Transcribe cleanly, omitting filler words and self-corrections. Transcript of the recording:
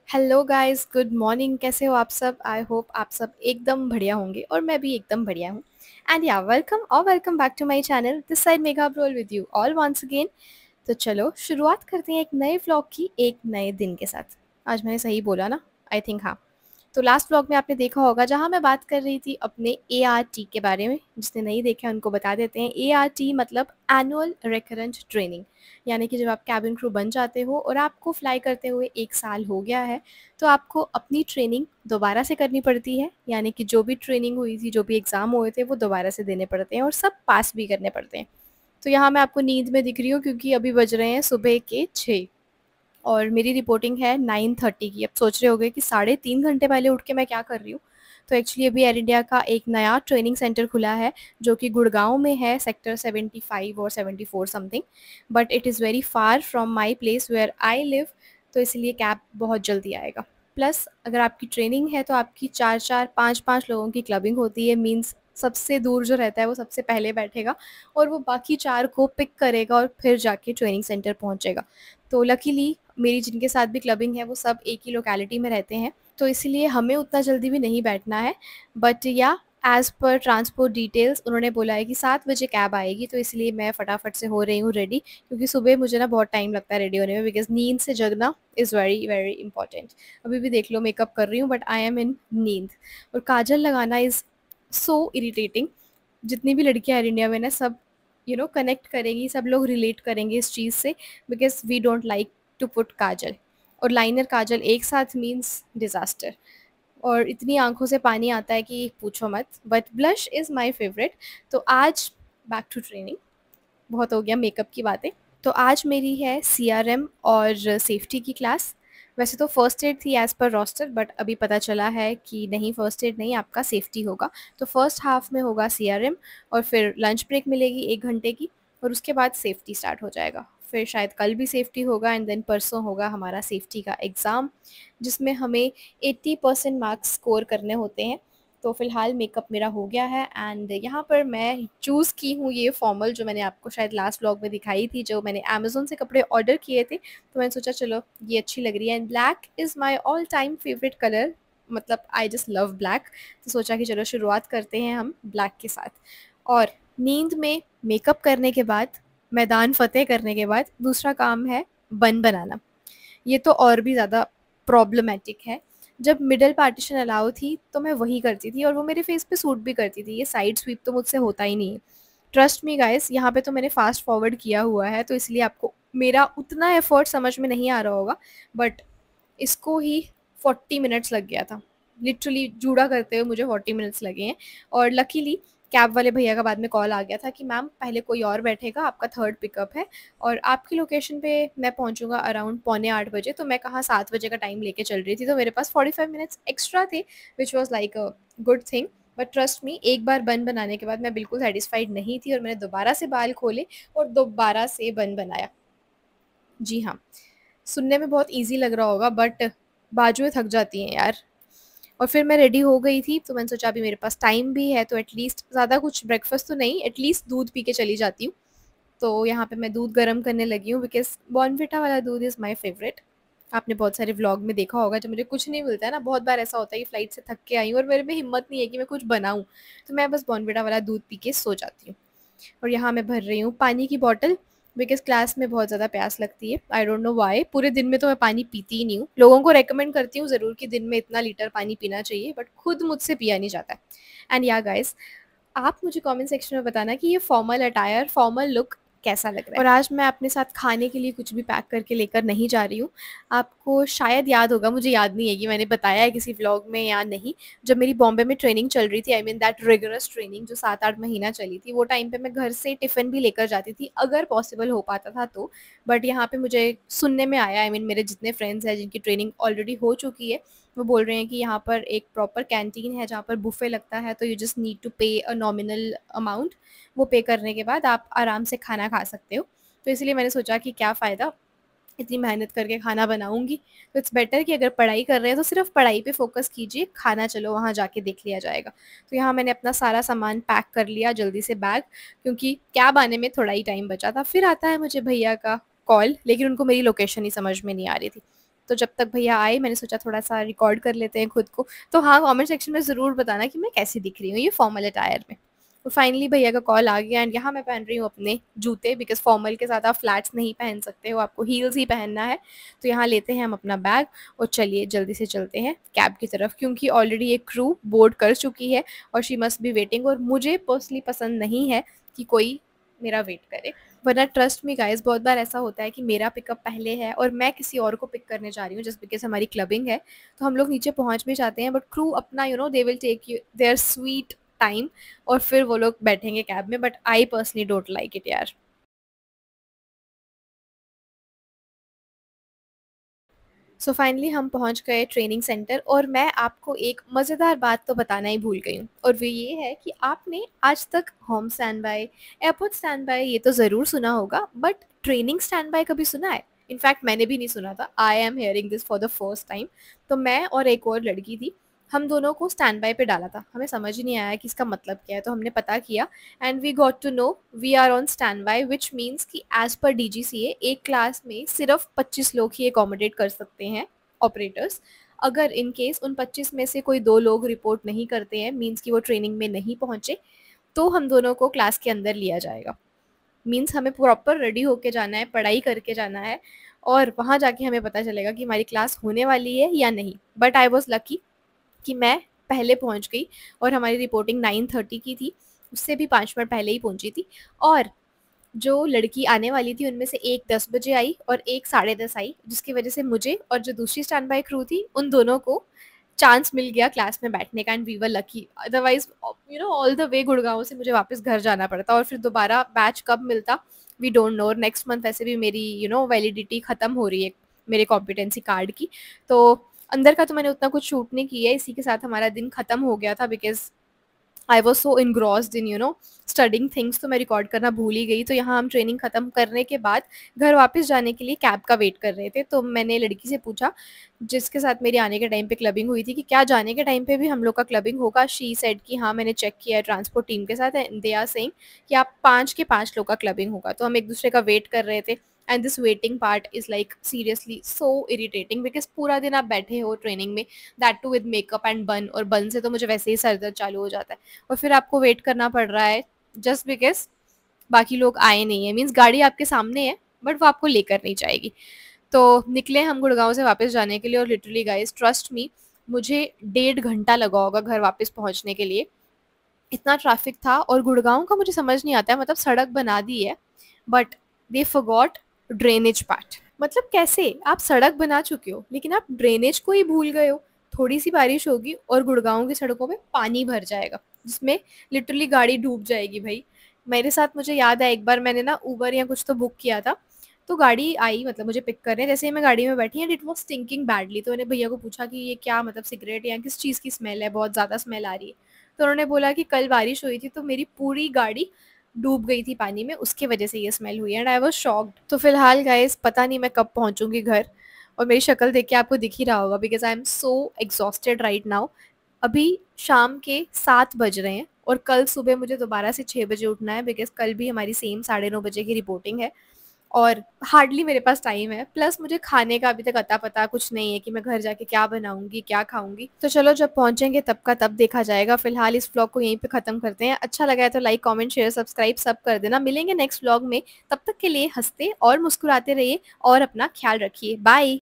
Hello guys, good morning. कैसे हो आप सब? आई होप आप सब एकदम बढ़िया होंगे और मैं भी एकदम बढ़िया हूँ। एंड या welcome back to my channel. This side Megha Brol with you all once again. तो चलो शुरुआत करते हैं एक नए व्लॉग की, एक नए दिन के साथ। आज मैंने सही बोला ना? आई थिंक हाँ। तो लास्ट व्लॉग में आपने देखा होगा जहाँ मैं बात कर रही थी अपने ART के बारे में। जिसने नहीं देखा उनको बता देते हैं। ART मतलब एनुअल रिकरेंट ट्रेनिंग, यानी कि जब आप कैबिन क्रू बन जाते हो और आपको फ्लाई करते हुए 1 साल हो गया है, तो आपको अपनी ट्रेनिंग दोबारा से करनी पड़ती है। यानी कि जो भी ट्रेनिंग हुई थी, जो भी एग्ज़ाम हुए थे, वो दोबारा से देने पड़ते हैं और सब पास भी करने पड़ते हैं। तो यहाँ मैं आपको नींद में दिख रही हूँ क्योंकि अभी बज रहे हैं सुबह के 6 और मेरी रिपोर्टिंग है 9:30 की। अब सोच रहे होगे कि 3.5 घंटे पहले उठ के मैं क्या कर रही हूँ। तो एक्चुअली अभी एयर इंडिया का एक नया ट्रेनिंग सेंटर खुला है जो कि गुड़गांव में है, सेक्टर 75 और 74 something. But it is very far from my place where I live, तो इसलिए कैब बहुत जल्दी आएगा। प्लस अगर आपकी ट्रेनिंग है तो आपकी 4-4 5-5 लोगों की क्लबिंग होती है। मीन्स सबसे दूर जो रहता है वो सबसे पहले बैठेगा और वो बाकी 4 को पिक करेगा और फिर जाके ट्रेनिंग सेंटर पहुंचेगा। तो लकीली मेरी जिनके साथ भी क्लबिंग है वो सब एक ही लोकेलिटी में रहते हैं, तो इसलिए हमें उतना जल्दी भी नहीं बैठना है। बट या एज़ पर ट्रांसपोर्ट डिटेल्स उन्होंने बोला है कि 7 बजे कैब आएगी, तो इसलिए मैं फटाफट से हो रही हूँ रेडी, क्योंकि सुबह मुझे ना बहुत टाइम लगता है रेडी होने में, बिकॉज नींद से जगना इज़ वेरी वेरी इंपॉर्टेंट। अभी भी देख लो मेकअप कर रही हूँ बट आई एम इन नींद। और काजल लगाना इज़ सो इरिटेटिंग। जितनी भी लड़कियां एयर इंडिया में ना, सब कनेक्ट करेंगी, सब लोग रिलेट करेंगे इस चीज़ से, because we don't like to put kajal और लाइनर काजल एक साथ मीन्स डिज़ास्टर। और इतनी आंखों से पानी आता है कि पूछो मत। But blush is my favourite. तो आज बैक टू ट्रेनिंग, बहुत हो गया मेकअप की बातें। तो आज मेरी है CRM और सेफ्टी की क्लास। वैसे तो फ़र्स्ट एड थी एज़ पर रोस्टर, बट अभी पता चला है कि नहीं, फ़र्स्ट एड नहीं, आपका सेफ्टी होगा। तो फर्स्ट हाफ में होगा CRM और फिर लंच ब्रेक मिलेगी 1 घंटे की और उसके बाद सेफ्टी स्टार्ट हो जाएगा। फिर शायद कल भी सेफ्टी होगा एंड देन परसों होगा हमारा सेफ्टी का एग्ज़ाम, जिसमें हमें 80% मार्क्स स्कोर करने होते हैं। तो फ़िलहाल मेकअप मेरा हो गया है एंड यहाँ पर मैं चूज़ की हूँ ये फॉर्मल, जो मैंने आपको शायद लास्ट व्लॉग में दिखाई थी, जो मैंने अमेज़न से कपड़े ऑर्डर किए थे। तो मैंने सोचा चलो ये अच्छी लग रही है and black is my all time favourite colour. मतलब आई जस्ट लव ब्लैक। तो सोचा कि चलो शुरुआत करते हैं हम ब्लैक के साथ। और नींद में मेकअप करने के बाद, मैदान फ़तेह करने के बाद, दूसरा काम है बन बनाना। ये तो और भी ज़्यादा प्रॉब्लमेटिक है। जब मिडल पार्टीशन अलाउ थी तो मैं वही करती थी और वो मेरे फेस पे सूट भी करती थी। ये साइड स्वीप तो मुझसे होता ही नहीं है। ट्रस्ट मी गाइस, यहाँ पे तो मैंने फास्ट फॉरवर्ड किया हुआ है, तो इसलिए आपको मेरा उतना एफर्ट समझ में नहीं आ रहा होगा। बट इसको ही 40 मिनट्स लग गया था। लिटरली जूड़ा करते हुए मुझे 40 मिनट्स लगे हैं। और लकीली कैब वाले भैया का बाद में कॉल आ गया था कि मैम पहले कोई और बैठेगा, आपका थर्ड पिकअप है और आपकी लोकेशन पे मैं पहुंचूंगा अराउंड 7:45 बजे। तो मैं कहाँ 7 बजे का टाइम लेके चल रही थी, तो मेरे पास 45 मिनट्स एक्स्ट्रा थे, which was like a good thing. But trust me, एक बार बन बनाने के बाद मैं बिल्कुल सेटिस्फाइड नहीं थी और मैंने दोबारा से बाल खोले और दोबारा से बन बनाया। जी हाँ, सुनने में बहुत ईज़ी लग रहा होगा बट बाजुएँ थक जाती हैं यार। और फिर मैं रेडी हो गई थी, तो मैंने सोचा अभी मेरे पास टाइम भी है तो एटलीस्ट ज़्यादा कुछ ब्रेकफ़ास्ट तो नहीं, एटलीस्ट दूध पी के चली जाती हूँ। तो यहाँ पे मैं दूध गर्म करने लगी हूँ, बिकॉज़ बॉर्नविटा वाला दूध इज़ माय फ़ेवरेट। आपने बहुत सारे व्लॉग में देखा होगा, जब मुझे कुछ नहीं मिलता है ना, बहुत बार ऐसा होता है कि फ्लाइट से थक के आई हूँ और मेरे में हिम्मत नहीं है कि मैं कुछ बनाऊँ, तो मैं बस बॉर्नविटा वाला दूध पी के सो जाती हूँ। और यहाँ मैं भर रही हूँ पानी की बॉटल, बिकॉज़ क्लास में बहुत ज़्यादा प्यास लगती है। आई डोंट नो व्हाई, पूरे दिन में तो मैं पानी पीती ही नहीं हूँ। लोगों को रिकमेंड करती हूँ ज़रूर कि दिन में इतना लीटर पानी पीना चाहिए, बट खुद मुझसे पिया नहीं जाता है। एंड या गाइस, आप मुझे कमेंट सेक्शन में बताना कि ये फॉर्मल अटायर, फॉर्मल लुक कैसा लग रहा है। और आज मैं अपने साथ खाने के लिए कुछ भी पैक करके लेकर नहीं जा रही हूँ। आपको शायद याद होगा, मुझे याद नहीं है कि मैंने बताया है किसी व्लॉग में या नहीं। जब मेरी बॉम्बे में ट्रेनिंग चल रही थी, I mean that rigorous training जो 7-8 महीना चली थी, वो टाइम पे मैं घर से टिफ़िन भी लेकर जाती थी अगर पॉसिबल हो पाता था तो। बट यहाँ पे मुझे सुनने में आया, आई मीन मेरे जितने फ्रेंड्स हैं जिनकी ट्रेनिंग ऑलरेडी हो चुकी है, वो बोल रहे हैं कि यहाँ पर एक प्रॉपर कैंटीन है जहाँ पर बुफ़े लगता है, तो यू जस्ट नीड टू पे अ नॉमिनल अमाउंट। वो पे करने के बाद आप आराम से खाना खा सकते हो। तो इसलिए मैंने सोचा कि क्या फ़ायदा इतनी मेहनत करके खाना बनाऊँगी, तो इट्स बेटर कि अगर पढ़ाई कर रहे हैं तो सिर्फ पढ़ाई पे फ़ोकस कीजिए, खाना चलो वहाँ जाके देख लिया जाएगा। तो यहाँ मैंने अपना सारा सामान पैक कर लिया जल्दी से बैग, क्योंकि कैब आने में थोड़ा ही टाइम बचा था। फिर आता है मुझे भैया का कॉल, लेकिन उनको मेरी लोकेशन ही समझ में नहीं आ रही थी। तो जब तक भैया आए मैंने सोचा थोड़ा-सा रिकॉर्ड कर लेते हैं खुद को। तो हाँ, कमेंट सेक्शन में ज़रूर बताना कि मैं कैसी दिख रही हूँ ये फॉर्मल अटायर में। तो फाइनली भैया का कॉल आ गया एंड यहाँ मैं पहन रही हूँ अपने जूते, बिकॉज़ फॉर्मल के साथ आप फ्लैट्स नहीं पहन सकते हो, आपको हील्स ही पहनना है। तो यहाँ लेते हैं हम अपना बैग और चलिए जल्दी से चलते हैं कैब की तरफ, क्योंकि ऑलरेडी एक क्रू बोर्ड कर चुकी है और शी मस्ट बी वेटिंग, और मुझे पर्सनली पसंद नहीं है कि कोई मेरा वेट करे। वरना ट्रस्ट मी गाइस, बहुत बार ऐसा होता है कि मेरा पिकअप पहले है और मैं किसी और को पिक करने जा रही हूँ जस्ट बिकॉज़ हमारी क्लबिंग है। तो हम लोग नीचे पहुँच भी जाते हैं, बट क्रू अपना they will take you their sweet time और फिर वो लोग बैठेंगे कैब में, but I personally don't like it यार। सो फाइनली हम पहुंच गए ट्रेनिंग सेंटर, और मैं आपको एक मज़ेदार बात तो बताना ही भूल गई हूँ, और वो ये है कि आपने आज तक home stand by, airport stand by ये तो ज़रूर सुना होगा, बट ट्रेनिंग स्टैंड बाय कभी सुना है? इनफैक्ट मैंने भी नहीं सुना था। I am hearing this for the first time. तो मैं और एक और लड़की थी, हम दोनों को स्टैंड बाय पे डाला था। हमें समझ ही नहीं आया कि इसका मतलब क्या है, तो हमने पता किया and we got to know we are on standby, which means कि एज पर डीजीसीए एक क्लास में सिर्फ 25 लोग ही एकोमोडेट कर सकते हैं ऑपरेटर्स। अगर इन केस उन 25 में से कोई 2 लोग रिपोर्ट नहीं करते हैं, मीन्स कि वो ट्रेनिंग में नहीं पहुंचे, तो हम दोनों को क्लास के अंदर लिया जाएगा। मीन्स हमें प्रॉपर रेडी होके जाना है, पढ़ाई करके जाना है, और वहाँ जाके हमें पता चलेगा कि हमारी क्लास होने वाली है या नहीं। बट आई वॉज लकी कि मैं पहले पहुंच गई, और हमारी रिपोर्टिंग 9:30 की थी, उससे भी 5 मिनट पहले ही पहुंची थी। और जो लड़की आने वाली थी उनमें से एक 10 बजे आई और एक 10:30 आई, जिसकी वजह से मुझे और जो दूसरी स्टैंड बाय क्रू थी उन दोनों को चांस मिल गया क्लास में बैठने का, and we were lucky. Otherwise all the way Gurgaon से मुझे वापस घर जाना पड़ता, और फिर दोबारा बैच कब मिलता वी डोंट नो। और नेक्स्ट मंथ वैसे भी मेरी वैलिडिटी ख़त्म हो रही है मेरे कॉम्पिटेंसी कार्ड की। तो अंदर का तो मैंने उतना कुछ शूट नहीं किया है, इसी के साथ हमारा दिन ख़त्म हो गया था, because I was so engrossed in studying things, तो मैं रिकॉर्ड करना भूल ही गई। तो यहाँ हम ट्रेनिंग ख़त्म करने के बाद घर वापस जाने के लिए कैब का वेट कर रहे थे। तो मैंने लड़की से पूछा जिसके साथ मेरी आने के टाइम पे क्लबिंग हुई थी कि क्या जाने के टाइम पे भी हम लोग का क्लबिंग होगा। शी सेड कि हाँ मैंने चेक किया है ट्रांसपोर्ट टीम के साथ, एंड दे आर सेइंग कि आप 5 के 5 लोग का क्लबिंग होगा। तो हम एक दूसरे का वेट कर रहे थे, and this waiting part is like seriously so irritating, because पूरा दिन आप बैठे हो ट्रेनिंग में, that too with makeup and bun, और बन से तो मुझे वैसे ही सर दर्द चालू हो जाता है, और फिर आपको वेट करना पड़ रहा है जस्ट बिकॉज बाकी लोग आए नहीं है। मीन्स गाड़ी आपके सामने है बट वो आपको लेकर नहीं जाएगी। तो निकले हम गुड़गांव से वापस जाने के लिए, और लिटरली गाइस ट्रस्ट मी, मुझे 1.5 घंटा लगा होगा घर वापस पहुंचने के लिए। इतना ट्रैफिक था, और गुड़गांव का मुझे समझ नहीं आता है, मतलब सड़क बना दी है but they forgot drainage part. मतलब कैसे आप सड़क बना चुके हो लेकिन आप ड्रेनेज को ही भूल गए हो। थोड़ी सी बारिश होगी और गुड़गांव की सड़कों में पानी भर जाएगा, जिसमें लिटरली गाड़ी डूब जाएगी भाई। मेरे साथ मुझे याद है एक बार मैंने ना उबर या कुछ तो बुक किया था, तो गाड़ी आई, मतलब मुझे पिक करने, जैसे ही मैं गाड़ी में बैठी and it was stinking badly. तो मैंने भैया को पूछा कि ये क्या, मतलब सिगरेट या किस चीज़ की स्मेल है, बहुत ज़्यादा स्मेल आ रही है। तो उन्होंने बोला कि कल बारिश हुई थी तो मेरी पूरी गाड़ी डूब गई थी पानी में, उसकी वजह से ये स्मेल हुई, एंड आई वाज शॉक्ड। तो फिलहाल गाइस पता नहीं मैं कब पहुंचूंगी घर, और मेरी शक्ल देख के आपको दिख ही रहा होगा because I am so exhausted right now. अभी शाम के 7 बज रहे हैं, और कल सुबह मुझे दोबारा से 6 बजे उठना है, बिकॉज कल भी हमारी सेम 9:30 बजे की रिपोर्टिंग है, और हार्डली मेरे पास टाइम है। प्लस मुझे खाने का अभी तक अता पता कुछ नहीं है कि मैं घर जाके क्या बनाऊंगी क्या खाऊंगी। तो चलो जब पहुंचेंगे तब का तब देखा जाएगा। फिलहाल इस व्लॉग को यहीं पे ख़त्म करते हैं। अच्छा लगा है तो लाइक कमेंट शेयर सब्सक्राइब सब कर देना। मिलेंगे नेक्स्ट व्लॉग में, तब तक के लिए हंसते और मुस्कुराते रहिए और अपना ख्याल रखिए। बाय।